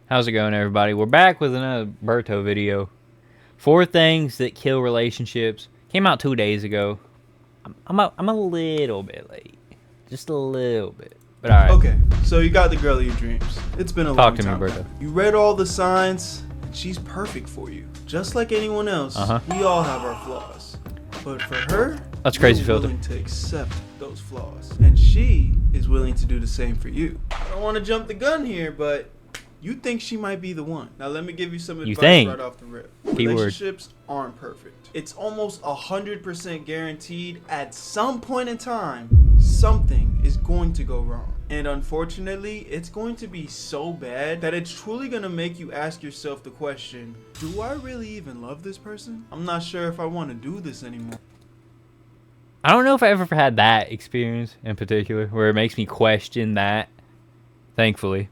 How's it going, everybody? We're back with another Berto video. 4 things that kill relationships. Came out 2 days ago. I'm a little bit late. Just a little bit. But alright. Okay, so you got the girl of your dreams. It's been a long time. Talk to me, Berto. You read all the signs, and she's perfect for you. Just like anyone else, we all have our flaws. But for her, that's crazy you're willing to accept those flaws. And she is willing to do the same for you. I don't want to jump the gun here, but you think she might be the one. Now let me give you some advice right off the rip. Relationships aren't perfect. It's almost 100% guaranteed at some point in time, something is going to go wrong. And unfortunately, it's going to be so bad that it's truly going to make you ask yourself the question, do I really even love this person? I'm not sure if I want to do this anymore. I don't know if I ever had that experience in particular where it makes me question that, thankfully.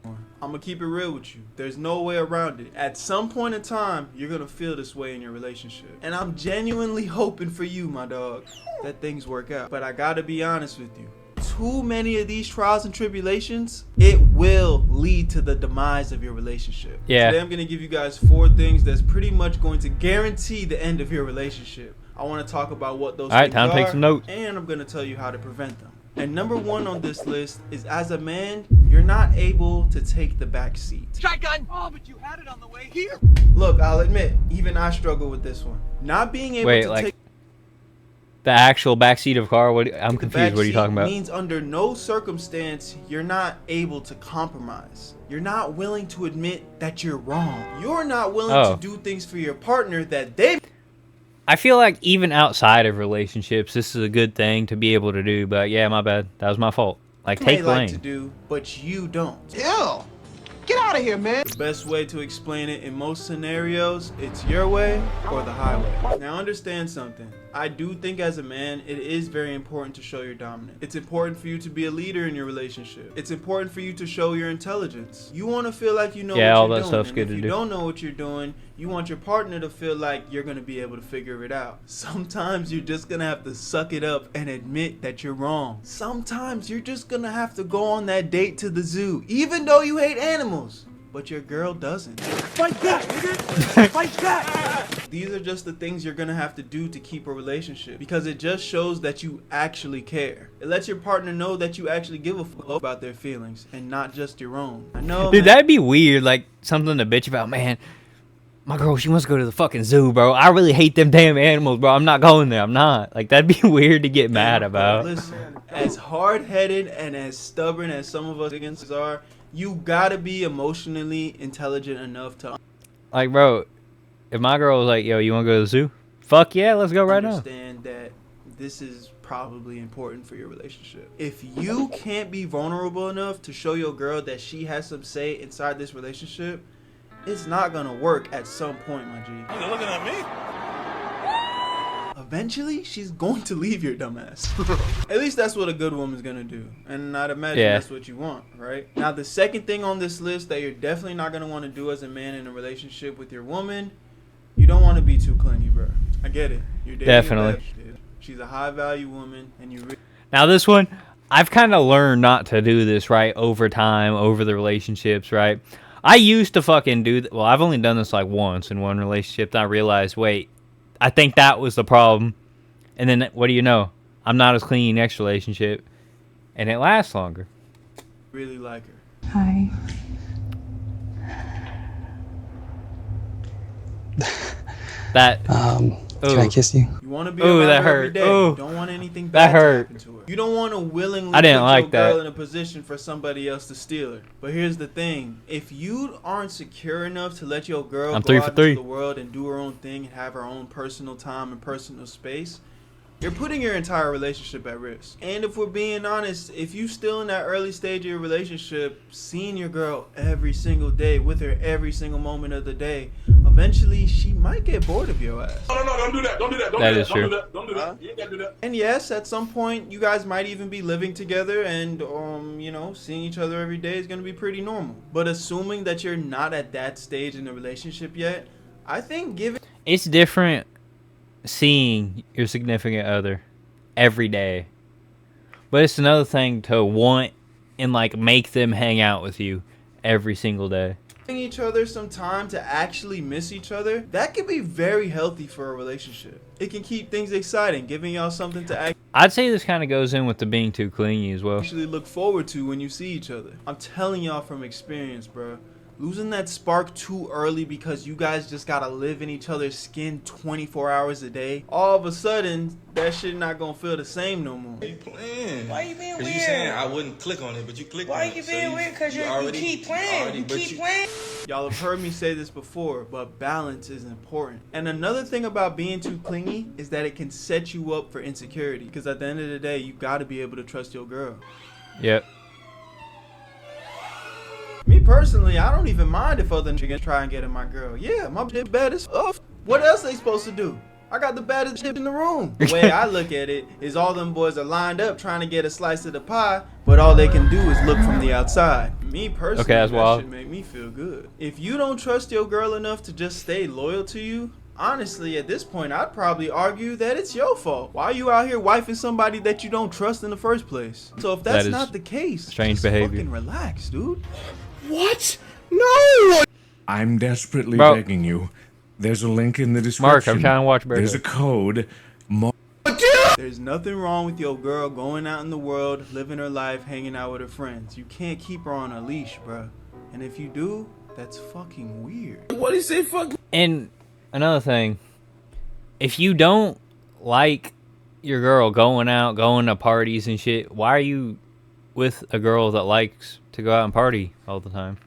I'm gonna keep it real with you. There's no way around it. At some point in time, you're gonna feel this way in your relationship. And I'm genuinely hoping for you, my dog, that things work out. But I gotta be honest with you. Too many of these trials and tribulations, it will lead to the demise of your relationship. Yeah. Today I'm gonna give you guys 4 things that's pretty much going to guarantee the end of your relationship. I wanna talk about what those things are. Alright, time to take some notes. And I'm gonna tell you how to prevent them. And number 1 on this list is, as a man, you're not able to take the back seat. Shotgun! Oh, but you had it on the way here. Look, I'll admit, even I struggle with this one. Not being able to take the actual backseat of a car. I'm confused. What are you talking about? Means under no circumstance you're not able to compromise. You're not willing to admit that you're wrong. You're not willing to do things for your partner that they. I feel like even outside of relationships, this is a good thing to be able to do. But yeah, my bad. That was my fault. Like, take blame. To do, but you don't. Ew! Get out of here, man. The best way to explain it in most scenarios, it's your way or the highway. Now understand something. I do think as a man, it is very important to show your dominance. It's important for you to be a leader in your relationship. It's important for you to show your intelligence. You want to feel like you know what you're doing. Yeah, all that stuff's good to do. If you don't know what you're doing, you want your partner to feel like you're going to be able to figure it out. Sometimes you're just going to have to suck it up and admit that you're wrong. Sometimes you're just going to have to go on that date to the zoo, even though you hate animals. But your girl doesn't. Fight back, nigga! Fight back! These are just the things you're gonna have to do to keep a relationship, because it just shows that you actually care. It lets your partner know that you actually give a fuck about their feelings and not just your own. I know, dude, that'd be weird, like something to bitch about. Man, my girl, she wants to go to the fucking zoo, bro. I really hate them damn animals, bro. I'm not going there. I'm not. Like, that'd be weird to get mad about. Listen, as hard-headed and as stubborn as some of us against are, you gotta be emotionally intelligent enough to, like, bro, if my girl was like, yo, you want to go to the zoo? Fuck yeah, let's go right now. Understand that this is probably important for your relationship. If you can't be vulnerable enough to show your girl that she has some say inside this relationship, it's not gonna work at some point, my G. You're looking at me? Eventually, she's going to leave your dumbass. At least that's what a good woman's gonna do. And I'd imagine that's what you want, right? Now, the second thing on this list that you're definitely not gonna want to do as a man in a relationship with your woman, you don't want to be too clingy, bro. I get it. You're dating definitely. She's a high-value woman, and you. Now, this one, I've kind of learned not to do this, right? Over time, over the relationships, right? I used to fucking do well, I've only done this like once in one relationship. And I realized, wait, I think that was the problem. And then, what do you know? I'm not as clean next relationship. And it lasts longer. Really like her. Hi. That. Can I kiss you? You want to be around her every day. You don't want anything bad to happen to her. You don't want to willingly put your girl in a position for somebody else to steal her. But here's the thing. If you aren't secure enough to let your girl go out into the world and do her own thing and have her own personal time and personal space, you're putting your entire relationship at risk. And if we're being honest, if you still in that early stage of your relationship, seeing your girl every single day, with her every single moment of the day, eventually she might get bored of your ass. No, don't do that. Don't do that. That is true. Don't do that. You ain't gotta do that. And yes, at some point, you guys might even be living together and, you know, seeing each other every day is gonna be pretty normal. But assuming that you're not at that stage in the relationship yet, I think it's different seeing your significant other every day, but it's another thing to want and like make them hang out with you every single day. Giving each other some time to actually miss each other, that can be very healthy for a relationship. It can keep things exciting, giving y'all something to I'd say this kind of goes in with the being too clingy as well. actually look forward to when you see each other. I'm telling y'all from experience, bro. Losing that spark too early because you guys just gotta live in each other's skin 24 hours a day. All of a sudden, that shit not gonna feel the same no more. Why you playing? Why you being weird? You saying I wouldn't click on it, but you clicked on Why it. you being weird? Because you keep playing. You keep playing. Y'all have heard me say this before, but balance is important. And another thing about being too clingy is that it can set you up for insecurity. Because at the end of the day, you gotta be able to trust your girl. Yep. Me personally, I don't even mind if other niggas try and get in my girl. Yeah, my bitch bad as fuck. What else they supposed to do? I got the baddest shit in the room. The way I look at it is all them boys are lined up trying to get a slice of the pie, but all they can do is look from the outside. Me personally, Okay, that's that wild. shit make me feel good. If you don't trust your girl enough to just stay loyal to you, honestly, at this point, I'd probably argue that it's your fault. Why are you out here wifing somebody that you don't trust in the first place? So if that's That is not the case, strange just behavior. fucking relax, dude. What? No! I'm desperately Bro. begging you. There's a link in the description. Mark, I'm trying to watch Berto. There's a code. There's nothing wrong with your girl going out in the world, living her life, hanging out with her friends. You can't keep her on a leash, bruh. And if you do, that's fucking weird. What do you say, fuck? And another thing, if you don't like your girl going out, going to parties and shit, why are you with a girl that likes to go out and party all the time?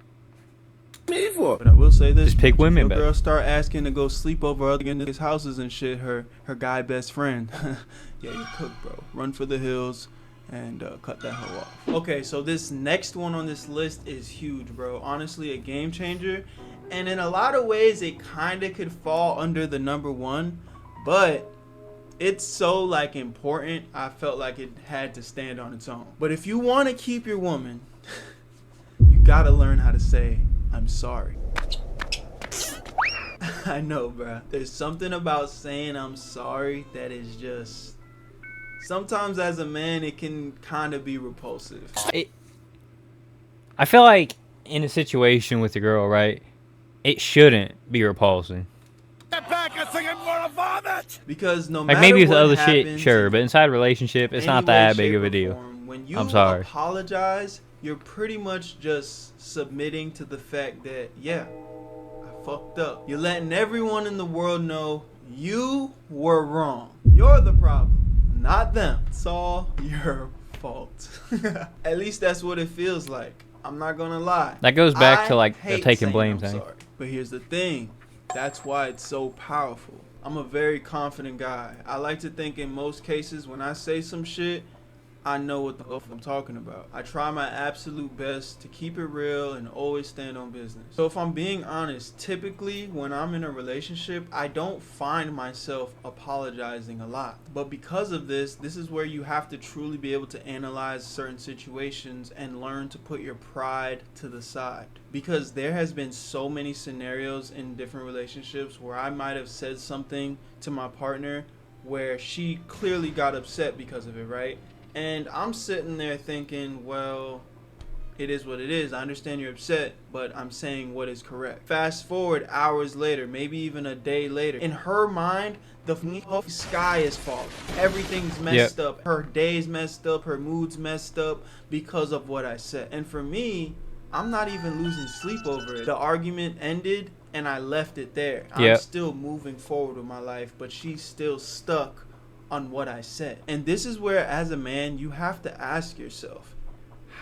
Me for? But I will say this: Just pick women, Your babe. girl start asking to go sleep over other niggas' houses and shit. Her guy best friend. Yeah, you cook, bro. Run for the hills and cut that hoe off. Okay, so this next one on this list is huge, bro. Honestly, a game changer. And in a lot of ways, it kind of could fall under the number one, but it's so like important. I felt like it had to stand on its own. But if you want to keep your woman, you gotta learn how to say I'm sorry. I know, bro. There's something about saying I'm sorry that is just, sometimes as a man it can kind of be repulsive. I feel like in a situation with a girl, right, it shouldn't be repulsing. Get back, I think I'm gonna vomit! Because no Like matter maybe with what other shit, happens sure, in but inside a relationship, it's not any way, that big shape, of a or deal. form, when you I'm sorry. apologize, you're pretty much just submitting to the fact that, yeah, I fucked up. You're letting everyone in the world know you were wrong. You're the problem, not them. It's all your fault. At least that's what it feels like. I'm not gonna lie. That goes back I to like the hate taking saying blame I'm thing. sorry. But here's the thing. That's why it's so powerful. I'm a very confident guy. I like to think in most cases when I say some shit, I know what the fuck I'm talking about. I try my absolute best to keep it real and always stand on business. So if I'm being honest, typically when I'm in a relationship, I don't find myself apologizing a lot. But because of this is where you have to truly be able to analyze certain situations and learn to put your pride to the side. Because there has been so many scenarios in different relationships where I might have said something to my partner where she clearly got upset because of it, right? And I'm sitting there thinking, well, it is what it is. I understand you're upset, but I'm saying what is correct. Fast forward hours later, maybe even a day later. In her mind, the sky is falling. Everything's messed up. Her day's messed up. Her mood's messed up because of what I said. And for me, I'm not even losing sleep over it. The argument ended and I left it there. I'm still moving forward with my life, but she's still stuck on what I said. And this is where, as a man, you have to ask yourself,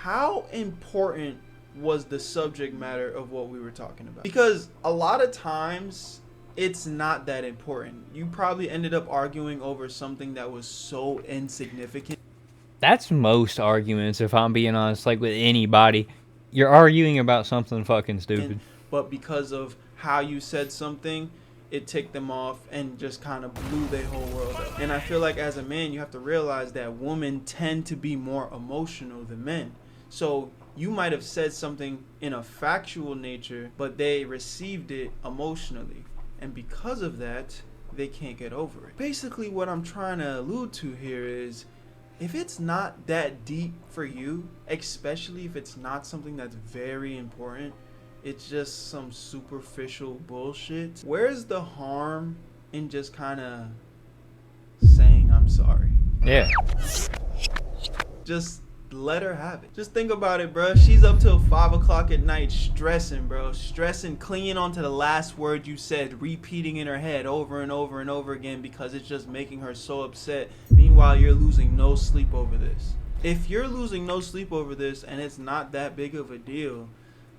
how important was the subject matter of what we were talking about? Because a lot of times it's not that important. You probably ended up arguing over something that was so insignificant. That's most arguments, if I'm being honest, like with anybody. You're arguing about something fucking stupid. But because of how you said something, it ticked them off and just kind of blew their whole world up. And I feel like as a man, you have to realize that women tend to be more emotional than men. So you might have said something in a factual nature, but they received it emotionally. And because of that, they can't get over it. Basically, what I'm trying to allude to here is if it's not that deep for you, especially if it's not something that's very important, it's just some superficial bullshit, where's the harm in just kind of saying I'm sorry? Yeah. Just let her have it. Just think about it, bro. She's up till 5 o'clock at night stressing, bro. Stressing, clinging on to the last word you said, repeating in her head over and over and over again because it's just making her so upset. Meanwhile, you're losing no sleep over this. If you're losing no sleep over this and it's not that big of a deal,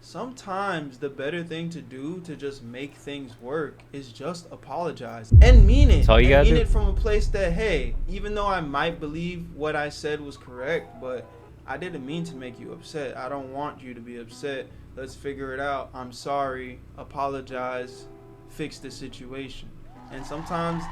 sometimes the better thing to do to just make things work is just apologize and mean it. That's all you gotta mean do. it from a place that, hey, even though I might believe what I said was correct, but I didn't mean to make you upset. I don't want you to be upset. Let's figure it out. I'm sorry. Apologize. Fix the situation. And sometimes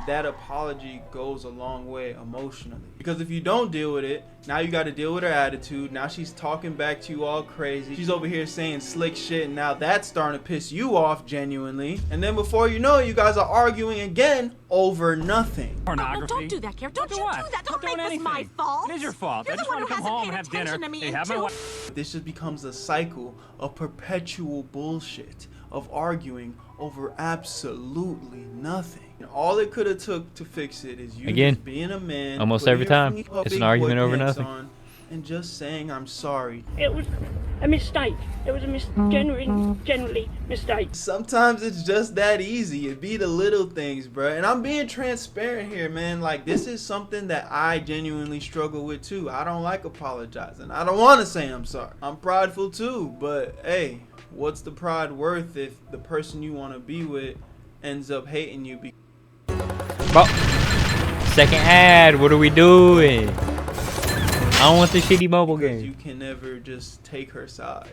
that apology goes a long way emotionally. Because if you don't deal with it, now you got to deal with her attitude. Now she's talking back to you all crazy. She's over here saying slick shit, and now that's starting to piss you off genuinely. And then before you know it, you guys are arguing again over nothing. Pornography. Don't do that, Garrett. Don't you do that. Don't make this my fault. It is your fault. You're I the just one want to who come hasn't home paid and have dinner. attention to me Hey, in have my 2 wife. This just becomes a cycle of perpetual bullshit, of arguing over absolutely nothing. And all it could have took to fix it is you Again, just being a man, almost putting every your time, big it's an boy argument over pants nothing. on, and just saying I'm sorry. It was a mistake. It was a generally mistake. Sometimes it's just that easy. It be the little things, bro. And I'm being transparent here, man. Like, this is something that I genuinely struggle with too. I don't like apologizing. I don't want to say I'm sorry. I'm prideful too, but hey, what's the pride worth if the person you want to be with ends up hating you? Bro, second ad. What are we doing? I don't want the shitty mobile Because game. you can never just take her side.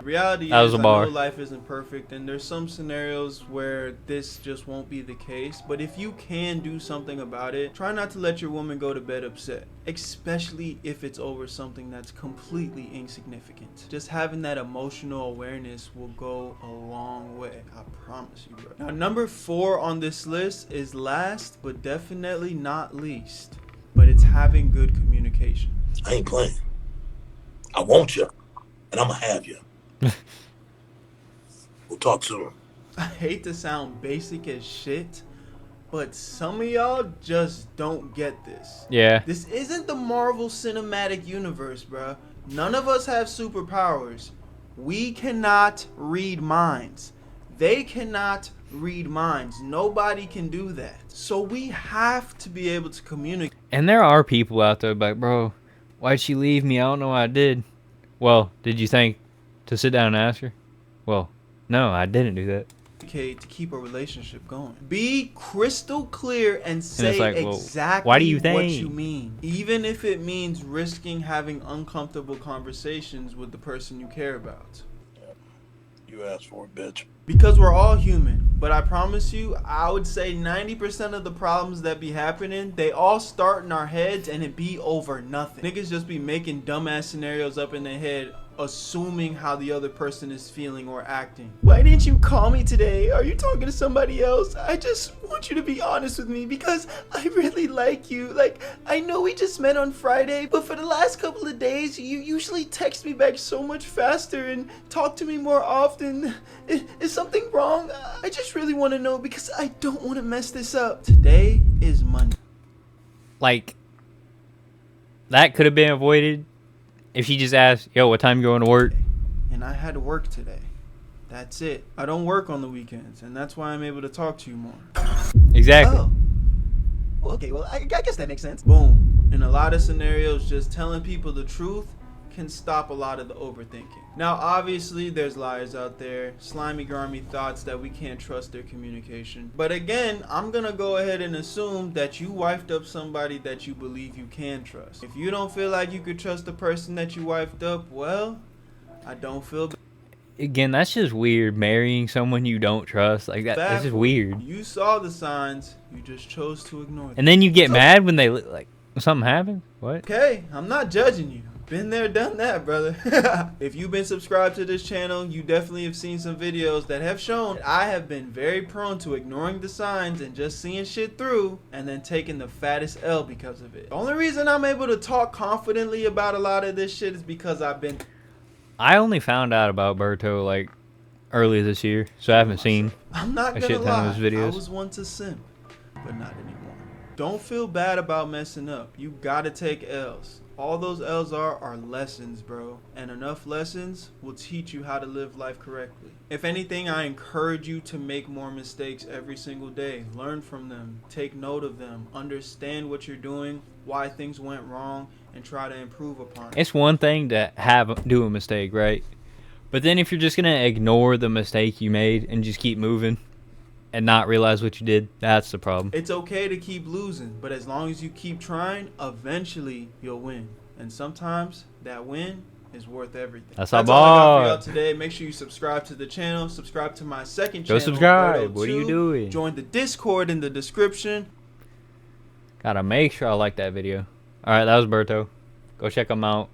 Reality That was is, a I bar. know life isn't perfect, and there's some scenarios where this just won't be the case. But if you can do something about it, try not to let your woman go to bed upset, especially if it's over something that's completely insignificant. Just having that emotional awareness will go a long way. I promise you, bro. Now, number 4 on this list is last, but definitely not least. But it's having good communication. I ain't playing. I want you, and I'm gonna have you. We'll talk soon. I hate to sound basic as shit, but some of y'all just don't get this. Yeah. This isn't the Marvel Cinematic Universe, bruh. None of us have superpowers. We cannot read minds. They cannot read minds. Nobody can do that. So we have to be able to communicate. And there are people out there like, bro, why'd she leave me? I don't know what I did. Well, did you think to sit down and ask her? Well, no, I didn't do that. To keep a relationship going. Be crystal clear and say like, well, exactly why do you what think? you mean. Even if it means risking having uncomfortable conversations with the person you care about. You asked for it, bitch. Because we're all human. But I promise you, I would say 90% of the problems that be happening, they all start in our heads and it be over nothing. Niggas just be making dumbass scenarios up in their head, assuming how the other person is feeling or acting. Why didn't you call me today? Are you talking to somebody else? I just want you to be honest with me because I really like you. Like, I know we just met on Friday, but for the last couple of days, you usually text me back so much faster and talk to me more often. Is something wrong? I just really want to know because I don't want to mess this up. Today is Monday. Like, that could have been avoided if she just asked, yo, what time you going to work? And I had to work today. That's it. I don't work on the weekends, and that's why I'm able to talk to you more. Exactly. Oh. Okay, well, I guess that makes sense. Boom. In a lot of scenarios, just telling people the truth can stop a lot of the overthinking. Now, obviously, there's liars out there, slimy, grimy thoughts that we can't trust their communication. But again, I'm gonna go ahead and assume that you wifed up somebody that you believe you can trust. If you don't feel like you could trust the person that you wifed up, well, I don't feel bad. Again, that's just weird. Marrying someone you don't trust, like that's just weird. You saw the signs, you just chose to ignore them. And then you get mad when they like something happens. What? Okay, I'm not judging you. Been there, done that, brother. If you've been subscribed to this channel, you definitely have seen some videos that have shown that I have been very prone to ignoring the signs and just seeing shit through and then taking the fattest L because of it. The only reason I'm able to talk confidently about a lot of this shit is because I only found out about Berto like early this year, so I haven't seen I'm not a gonna shit ton of his lie, videos. I was one to simp, but not anymore. Don't feel bad about messing up. You gotta take L's. All those L's are lessons, bro. And enough lessons will teach you how to live life correctly. If anything, I encourage you to make more mistakes every single day. Learn from them. Take note of them. Understand what you're doing, why things went wrong, and try to improve upon it. It's one thing to do a mistake, right? But then if you're just gonna ignore the mistake you made and just keep moving and not realize what you did, that's the problem. It's okay to keep losing, but as long as you keep trying, eventually you'll win. And sometimes that win is worth everything. That's all our I got for boy. y'all today. Make sure you subscribe to the channel. Subscribe to my second Go channel. subscribe. Berto What are you 2. doing? Join the Discord in the description. Gotta make sure I like that video. Alright, that was Berto. Go check him out.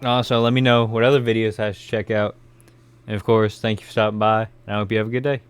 Also, let me know what other videos I should check out. And of course, thank you for stopping by. And I hope you have a good day.